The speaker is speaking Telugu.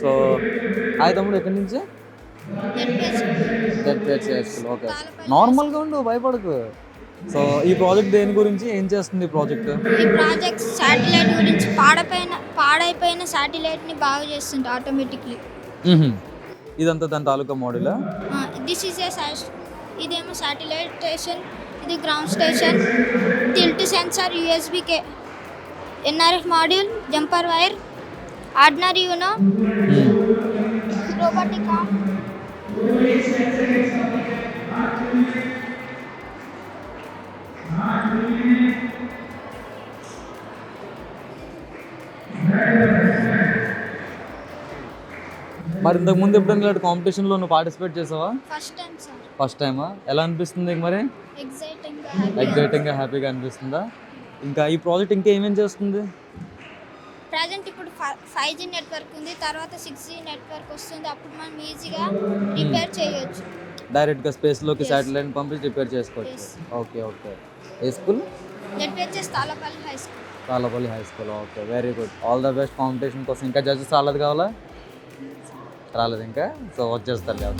సో హాయ్ తమ్ముడు, ఎక్కడి నుంచి? ZPH ZPHS school. Okay, Talapalli నార్మల్గా ఉండు, భయపడకు. సో ఈ ప్రాజెక్ట్ దేని గురించి, ఏం చేస్తుంది ఈ ప్రాజెక్ట్? ఈ ప్రాజెక్ట్ శాటిలైట్ గురించి పాడైపోయిన శాటిలైట్ని బాగు చేస్తుంది ఆటోమేటిక్లీ. ఇదంతా దాని తాలూకా మోడలా? దిస్ ఈజ్ ఇదేమో శాటిలైట్ స్టేషన్, ఇది ground station, tilt sensor, USB NRF module, jumper wire, ordinary Uno, robotic arm. మరి ఇంతకు ముందు ఎప్పుడైనా ఇలాంటి కాంపిటీషన్లో నువ్వు పార్టిసిపేట్ చేసావా? First time sir. ఫస్ట్ టైమా? ఎలా అనిపిస్తుంది నీకు మరి? ఎగ్జైటింగ్గా, హ్యాపీగా అనిపిస్తుందా? ఇంకా ఈ ప్రాజెక్ట్ ఇంకా ఏమేం చేస్తుంది? ప్రజెంట్ ఇప్పుడు 5G నెట్వర్క్ ఉంది, తర్వాత 6G నెట్వర్క్ వస్తుంది. అప్పుడు మనం ఈజీగా రిపేర్ చేయొచ్చు. డైరెక్ట్గా స్పేస్లోకి Yes. శాటిలైట్ పంపించి రిపేర్ చేసుకోవచ్చు. Yes. Okay okay. A school? ZPHS Talapalli high school. Talapalli high school. Okay, very good. All the best competition కోసం. ఇంకా జడ్జెస్ రాలేదు కావాలా? రాలేదు ఇంకా? సో వచ్చేస్తారు.